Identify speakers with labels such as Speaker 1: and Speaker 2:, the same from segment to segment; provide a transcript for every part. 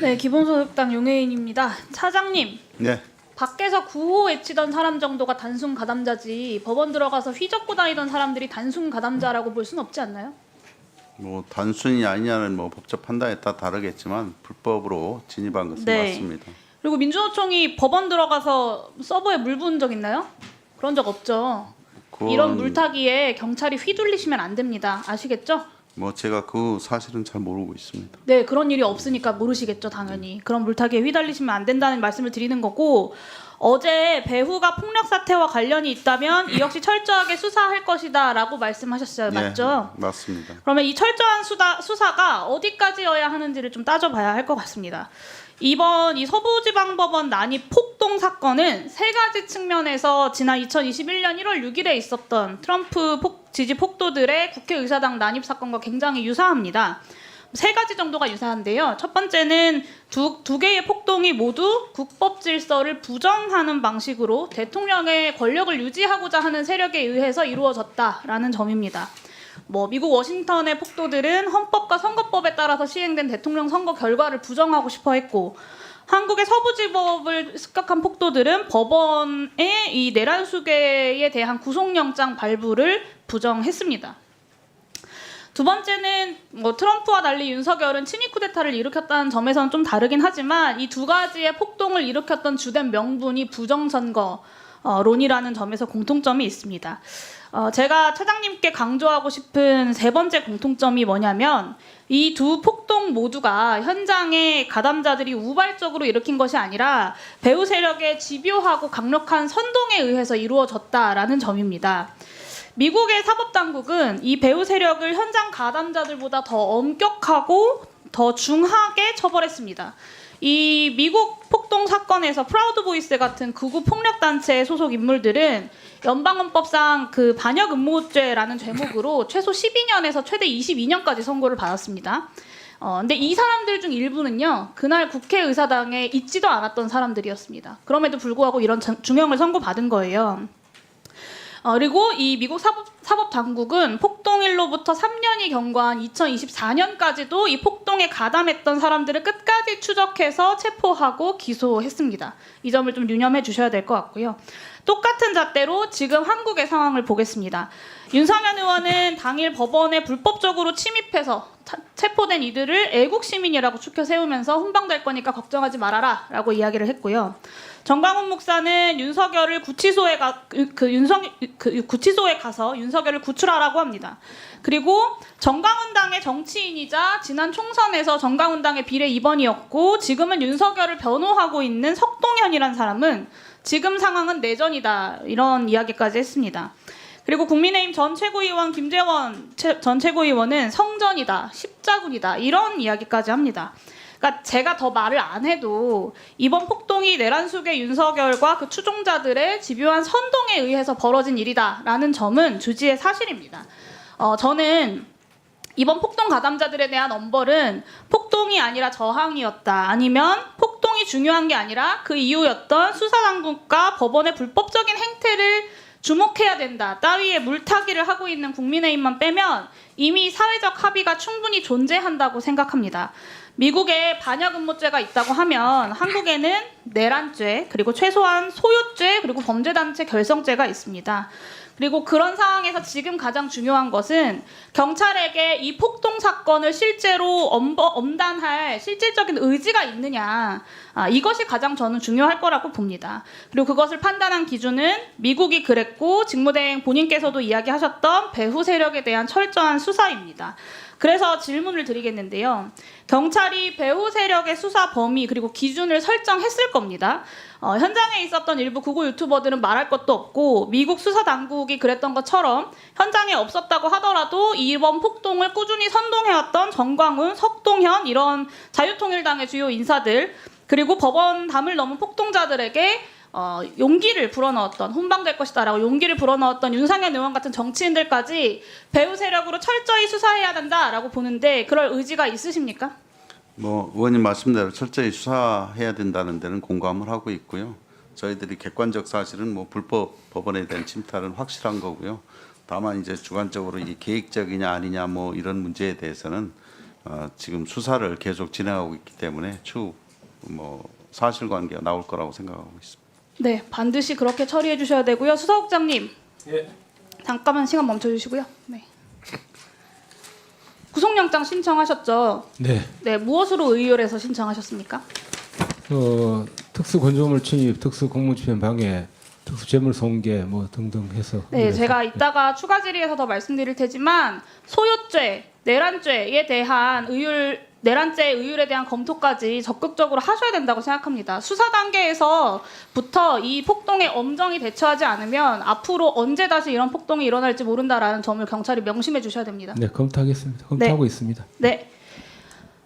Speaker 1: 네, 기본소득당 용해인입니다. 차장님,
Speaker 2: 네.
Speaker 1: 밖에서 구호 외치던 사람 정도가 단순 가담자지 법원 들어가서 휘젓고 다니던 사람들이 단순 가담자라고 볼 수는 없지 않나요?
Speaker 2: 뭐 단순히 아니냐는 뭐 법적 판단에 따라 다르겠지만 불법으로 진입한 것은
Speaker 1: 네.
Speaker 2: 맞습니다.
Speaker 1: 그리고 민주노총이 법원 들어가서 서버에 물 부은 적 있나요? 그런 적 없죠. 이런 물타기에 경찰이 휘둘리시면 안 됩니다. 아시겠죠?
Speaker 2: 뭐 제가 그 사실은 잘 모르고 있습니다.
Speaker 1: 네, 그런 일이 없으니까 모르시겠죠, 당연히. 그런 물타기에 휘달리시면 안 된다는 말씀을 드리는 거고, 어제 배후가 폭력 사태와 관련이 있다면 이 역시 철저하게 수사할 것이다라고 말씀하셨어요, 맞죠?
Speaker 2: 예, 맞습니다.
Speaker 1: 그러면 이 철저한 수사가 어디까지여야 하는지를 좀 따져봐야 할 것 같습니다. 이번 이 서부지방법원 난입 폭동 사건은 세 가지 측면에서 지난 2021년 1월 6일에 있었던 트럼프 지지 폭도들의 국회의사당 난입 사건과 굉장히 유사합니다. 세 가지 정도가 유사한데요. 첫 번째는 두 개의 폭동이 모두 국법 질서를 부정하는 방식으로 대통령의 권력을 유지하고자 하는 세력에 의해서 이루어졌다라는 점입니다. 미국 워싱턴의 폭도들은 헌법과 선거법에 따라서 시행된 대통령 선거 결과를 부정하고 싶어 했고, 한국의 서부지법을 습격한 폭도들은 법원의 이 내란 수괴에 대한 구속영장 발부를 부정했습니다. 두 번째는 트럼프와 달리 윤석열은 친위 쿠데타를 일으켰다는 점에서는 좀 다르긴 하지만 이 두 가지의 폭동을 일으켰던 주된 명분이 부정선거론이라는 점에서 공통점이 있습니다. 제가 차장님께 강조하고 싶은 세 번째 공통점이 뭐냐면 이 두 폭동 모두가 현장의 가담자들이 우발적으로 일으킨 것이 아니라 배후 세력의 집요하고 강력한 선동에 의해서 이루어졌다라는 점입니다. 미국의 사법당국은 이 배후 세력을 현장 가담자들보다 더 엄격하고 더 중하게 처벌했습니다. 이 미국 폭동 사건에서 프라우드 보이스 같은 극우 폭력 단체 소속 인물들은 연방헌법상 그 반역 음모죄라는 죄목으로 최소 12년에서 최대 22년까지 선고를 받았습니다. 근데 이 사람들 중 일부는요, 그날 국회의사당에 있지도 않았던 사람들이었습니다. 그럼에도 불구하고 이런 중형을 선고받은 거예요. 그리고 이 미국 사법 당국은 폭동일로부터 3년이 경과한 2024년까지도 이 폭동에 가담했던 사람들을 끝까지 추적해서 체포하고 기소했습니다. 이 점을 좀 유념해 주셔야 될 것 같고요. 똑같은 잣대로 지금 한국의 상황을 보겠습니다. 윤상현 의원은 당일 법원에 불법적으로 침입해서 체포된 이들을 애국 시민이라고 추켜 세우면서 훈방될 거니까 걱정하지 말아라 라고 이야기를 했고요. 정광훈 목사는 윤석열을 구치소에 가서 윤석열을 구출하라고 합니다. 그리고 정광훈당의 정치인이자 지난 총선에서 정광훈당의 비례 2번이었고 지금은 윤석열을 변호하고 있는 석동현이라는 사람은 지금 상황은 내전이다 이런 이야기까지 했습니다. 그리고 국민의힘 전 최고위원 김재원 전 최고위원은 성전이다, 십자군이다 이런 이야기까지 합니다. 그러니까 제가 더 말을 안 해도 이번 폭동이 내란 수괴 윤석열과 그 추종자들의 집요한 선동에 의해서 벌어진 일이다라는 점은 주지의 사실입니다. 저는 이번 폭동 가담자들에 대한 엄벌은 폭동이 아니라 저항이었다. 아니면 폭동이 중요한 게 아니라 그 이유였던 수사당국과 법원의 불법적인 행태를 주목해야 된다. 따위의 물타기를 하고 있는 국민의힘만 빼면 이미 사회적 합의가 충분히 존재한다고 생각합니다. 미국에 반역 음모죄가 있다고 하면 한국에는 내란죄, 그리고 최소한 소유죄, 그리고 범죄단체 결성죄가 있습니다. 그리고 그런 상황에서 지금 가장 중요한 것은 경찰에게 이 폭동 사건을 실제로 엄단할 실질적인 의지가 있느냐. 이것이 가장 저는 중요할 거라고 봅니다. 그리고 그것을 판단한 기준은 미국이 그랬고 직무대행 본인께서도 이야기하셨던 배후 세력에 대한 철저한 수사입니다. 그래서 질문을 드리겠는데요. 경찰이 배후 세력의 수사 범위 그리고 기준을 설정했을 겁니다. 현장에 있었던 일부 극우 유튜버들은 말할 것도 없고 미국 수사당국이 그랬던 것처럼 현장에 없었다고 하더라도 이번 폭동을 꾸준히 선동해왔던 정광훈, 석동현 이런 자유통일당의 주요 인사들 그리고 법원 담을 넘은 폭동자들에게 용기를 불어넣었던 훈방될 것이다라고 용기를 불어넣었던 윤상현 의원 같은 정치인들까지 배후 세력으로 철저히 수사해야 된다라고 보는데 그럴 의지가 있으십니까?
Speaker 2: 의원님 말씀대로 철저히 수사해야 된다는 데는 공감을 하고 있고요. 저희들이 객관적 사실은 불법 법원에 대한 침탈은 확실한 거고요. 다만 이제 주관적으로 이게 계획적이냐 아니냐 이런 문제에 대해서는 지금 수사를 계속 진행하고 있기 때문에 추후 사실관계가 나올 거라고 생각하고 있습니다.
Speaker 1: 네, 반드시 그렇게 처리해 주셔야 되고요. 수사국장님,
Speaker 3: 예.
Speaker 1: 잠깐만 시간 멈춰주시고요. 네. 구속영장 신청하셨죠?
Speaker 3: 네.
Speaker 1: 네, 무엇으로 의율해서 신청하셨습니까?
Speaker 3: 특수건조물 침입, 특수공무집행 방해, 특수재물손괴 뭐 등등 해서.
Speaker 1: 네, 제가 이따가 추가 질의에서 더 말씀드릴 테지만 소요죄, 내란죄에 대한 내란죄 의율에 대한 검토까지 적극적으로 하셔야 된다고 생각합니다. 수사 단계에서부터 이 폭동에 엄정히 대처하지 않으면 앞으로 언제 다시 이런 폭동이 일어날지 모른다라는 점을 경찰이 명심해 주셔야 됩니다.
Speaker 3: 네, 검토하겠습니다. 검토하고 있습니다.
Speaker 1: 네.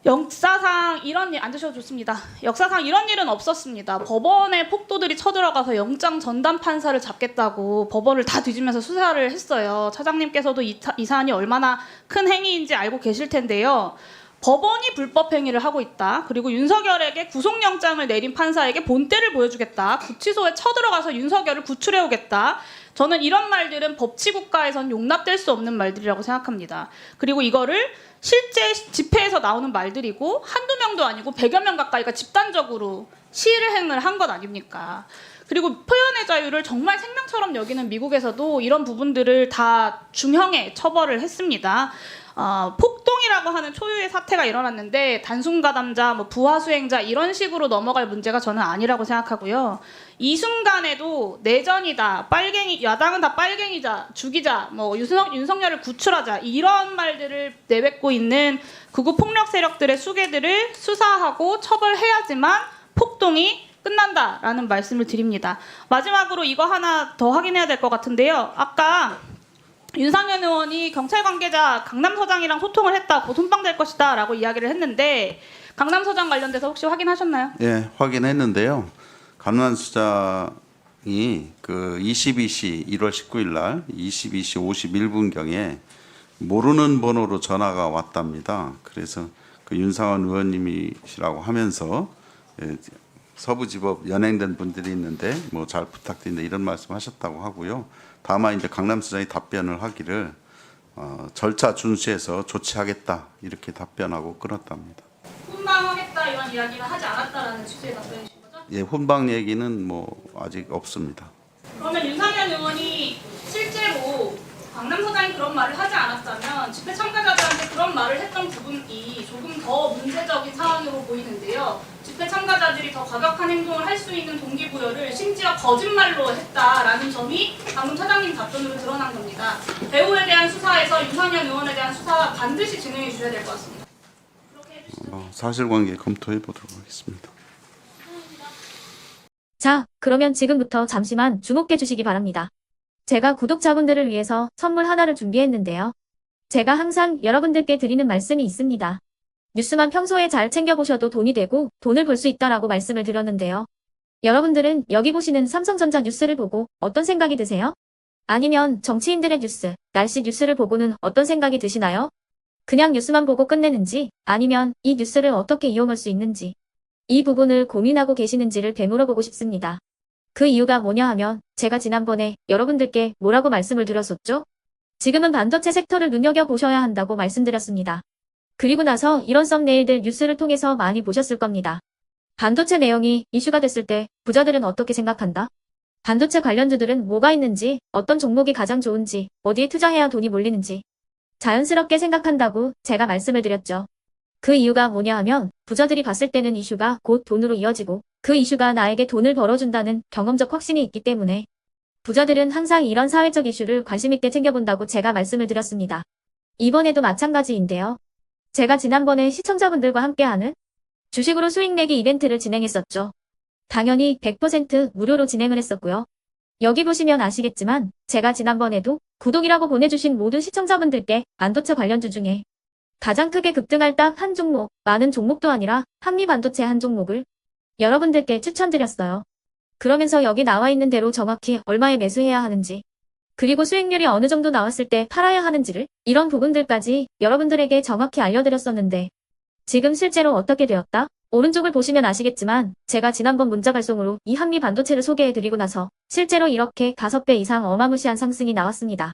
Speaker 1: 역사상 이런 일 앉으셔도 좋습니다. 역사상 이런 일은 없었습니다. 법원에 폭도들이 쳐들어가서 영장 전담 판사를 잡겠다고 법원을 다 뒤지면서 수사를 했어요. 차장님께서도 이 사안이 얼마나 큰 행위인지 알고 계실 텐데요. 법원이 불법 행위를 하고 있다. 그리고 윤석열에게 구속영장을 내린 판사에게 본때를 보여주겠다. 구치소에 쳐들어가서 윤석열을 구출해오겠다. 저는 이런 말들은 법치국가에선 용납될 수 없는 말들이라고 생각합니다. 그리고 이거를 실제 집회에서 나오는 말들이고 한두 명도 아니고 100여 명 가까이가 집단적으로 시위행을 한 것 아닙니까? 그리고 표현의 자유를 정말 생명처럼 여기는 미국에서도 이런 부분들을 다 중형에 처벌을 했습니다. 폭동이라고 하는 초유의 사태가 일어났는데 단순 가담자, 부하 수행자 이런 식으로 넘어갈 문제가 저는 아니라고 생각하고요. 이 순간에도 내전이다, 야당은 다 빨갱이자, 죽이자, 윤석열을 구출하자 이런 말들을 내뱉고 있는 극우 폭력 세력들의 수괴들을 수사하고 처벌해야지만 폭동이 끝난다라는 말씀을 드립니다. 마지막으로 이거 하나 더 확인해야 될 것 같은데요. 아까 윤상현 의원이 경찰 관계자 강남서장이랑 소통을 했다고 손방될 것이다 라고 이야기를 했는데 강남서장 관련돼서 혹시 확인하셨나요?
Speaker 2: 예, 확인했는데요. 강남서장이 그 22시 1월 19일 날 22시 51분경에 모르는 번호로 전화가 왔답니다. 그래서 그 윤상현 의원님이시라고 하면서 서부지법 연행된 분들이 있는데 잘 부탁드린다 이런 말씀하셨다고 하고요. 다만 이제 강남서장이 답변을 하기를 절차 준수해서 조치하겠다 이렇게 답변하고 끊었답니다.
Speaker 1: 훈방하겠다 이런 이야기는 하지 않았다라는 취지의 답변이신 거죠?
Speaker 2: 예, 훈방 얘기는 아직 없습니다.
Speaker 1: 그러면 윤상현 의원이 실제로 강남서장이 그런 말을 하지 않았다면 집회 참가자들한테 그런 말을 했던 부분이 조금 더 문제적인 상황으로 보이는데요. 집회 참가자들이 더 과격한 행동을 할 수 있는 동기부여를 심지어 거짓말로 했다라는 점이 방금 차장님 답변으로 드러난 겁니다. 배우에 대한 수사에서 윤상현 의원에 대한 수사 반드시 진행해 주셔야 될 것 같습니다. 그렇게 해주시죠.
Speaker 2: 사실관계 검토해 보도록 하겠습니다.
Speaker 4: 자, 그러면 지금부터 잠시만 주목해 주시기 바랍니다. 제가 구독자분들을 위해서 선물 하나를 준비했는데요. 제가 항상 여러분들께 드리는 말씀이 있습니다. 뉴스만 평소에 잘 챙겨보셔도 돈이 되고 돈을 벌 수 있다라고 말씀을 드렸는데요. 여러분들은 여기 보시는 삼성전자 뉴스를 보고 어떤 생각이 드세요? 아니면 정치인들의 뉴스, 날씨 뉴스를 보고는 어떤 생각이 드시나요? 그냥 뉴스만 보고 끝내는지 아니면 이 뉴스를 어떻게 이용할 수 있는지 이 부분을 고민하고 계시는지를 되물어보고 싶습니다. 그 이유가 뭐냐 하면 제가 지난번에 여러분들께 뭐라고 말씀을 드렸었죠? 지금은 반도체 섹터를 눈여겨보셔야 한다고 말씀드렸습니다. 그리고 나서 이런 썸네일들 뉴스를 통해서 많이 보셨을 겁니다. 반도체 내용이 이슈가 됐을 때 부자들은 어떻게 생각한다? 반도체 관련주들은 뭐가 있는지, 어떤 종목이 가장 좋은지, 어디에 투자해야 돈이 몰리는지 자연스럽게 생각한다고 제가 말씀을 드렸죠. 그 이유가 뭐냐 하면 부자들이 봤을 때는 이슈가 곧 돈으로 이어지고 그 이슈가 나에게 돈을 벌어준다는 경험적 확신이 있기 때문에 부자들은 항상 이런 사회적 이슈를 관심있게 챙겨본다고 제가 말씀을 드렸습니다. 이번에도 마찬가지인데요. 제가 지난번에 시청자분들과 함께하는 주식으로 수익 내기 이벤트를 진행했었죠. 당연히 100% 무료로 진행을 했었고요. 여기 보시면 아시겠지만 제가 지난번에도 구독이라고 보내주신 모든 시청자분들께 반도체 관련주 중에 가장 크게 급등할 딱 한 종목, 많은 종목도 아니라 한미반도체 한 종목을 여러분들께 추천드렸어요. 그러면서 여기 나와 있는 대로 정확히 얼마에 매수해야 하는지 그리고 수익률이 어느 정도 나왔을 때 팔아야 하는지를 이런 부분들까지 여러분들에게 정확히 알려드렸었는데 지금 실제로 어떻게 되었다? 오른쪽을 보시면 아시겠지만 제가 지난번 문자 발송으로 이 한미 반도체를 소개해드리고 나서 실제로 이렇게 5배 이상 어마무시한 상승이 나왔습니다.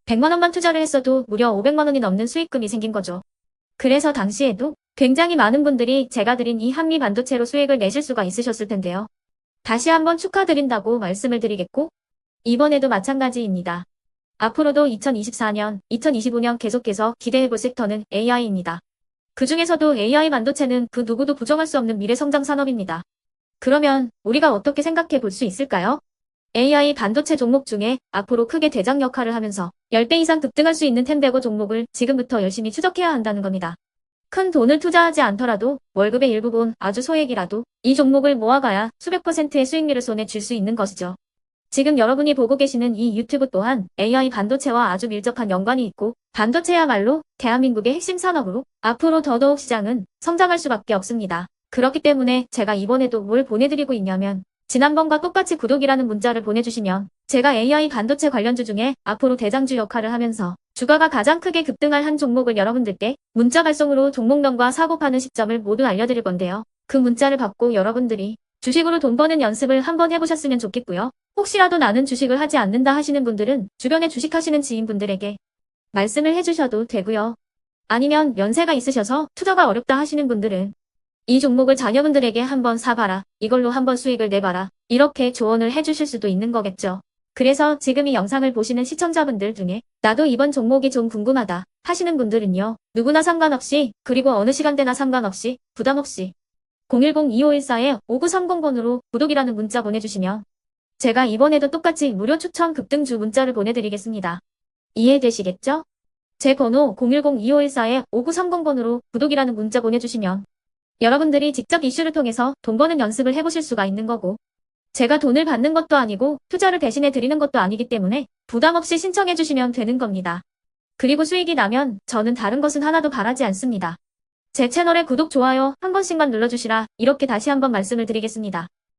Speaker 4: 100만 원만 투자를 했어도 무려 500만 원이 넘는 수익금이 생긴 거죠. 그래서 당시에도 굉장히 많은 분들이 제가 드린 이 한미 반도체로 수익을 내실 수가 있으셨을 텐데요. 다시 한번 축하드린다고 말씀을 드리겠고, 이번에도 마찬가지입니다. 앞으로도 2024년, 2025년 계속해서 기대해볼 섹터는 AI입니다. 그 중에서도 AI 반도체는 그 누구도 부정할 수 없는 미래 성장 산업입니다. 그러면 우리가 어떻게 생각해 볼 수 있을까요? AI 반도체 종목 중에 앞으로 크게 대장 역할을 하면서 10배 이상 급등할 수 있는 텐베고 종목을 지금부터 열심히 추적해야 한다는 겁니다. 큰 돈을 투자하지 않더라도 월급의 일부분 아주 소액이라도 이 종목을 모아가야 수백 %의 수익률을 손에 쥘 수 있는 것이죠. 지금 여러분이 보고 계시는 이 유튜브 또한 AI 반도체와 아주 밀접한 연관이 있고 반도체야말로 대한민국의 핵심 산업으로 앞으로 더더욱 시장은 성장할 수밖에 없습니다. 그렇기 때문에 제가 이번에도 뭘 보내드리고 있냐면 지난번과 똑같이 구독이라는 문자를 보내주시면 제가 AI 반도체 관련주 중에 앞으로 대장주 역할을 하면서 주가가 가장 크게 급등할 한 종목을 여러분들께 문자 발송으로 종목명과 사고 파는 시점을 모두 알려드릴 건데요. 그 문자를 받고 여러분들이 주식으로 돈 버는 연습을 한번 해보셨으면 좋겠고요. 혹시라도 나는 주식을 하지 않는다 하시는 분들은 주변에 주식하시는 지인분들에게 말씀을 해주셔도 되고요. 아니면 연세가 있으셔서 투자가 어렵다 하시는 분들은 이 종목을 자녀분들에게 한번 사봐라. 이걸로 한번 수익을 내봐라. 이렇게 조언을 해주실 수도 있는 거겠죠. 그래서 지금 이 영상을 보시는 시청자분들 중에 나도 이번 종목이 좀 궁금하다 하시는 분들은요. 누구나 상관없이 그리고 어느 시간대나 상관없이 부담 없이 010-2514-5930번으로 구독이라는 문자 보내주시면 제가 이번에도 똑같이 무료 추천 급등주 문자를 보내드리겠습니다. 이해되시겠죠? 제 번호 010-2514-5930번으로 구독이라는 문자 보내주시면 여러분들이 직접 이슈를 통해서 돈 버는 연습을 해보실 수가 있는 거고 제가 돈을 받는 것도 아니고 투자를 대신해 드리는 것도 아니기 때문에 부담 없이 신청해 주시면 되는 겁니다. 그리고 수익이 나면 저는 다른 것은 하나도 바라지 않습니다. 제 채널에 구독, 좋아요 한 번씩만 눌러주시라 이렇게 다시 한번 말씀을 드리겠습니다.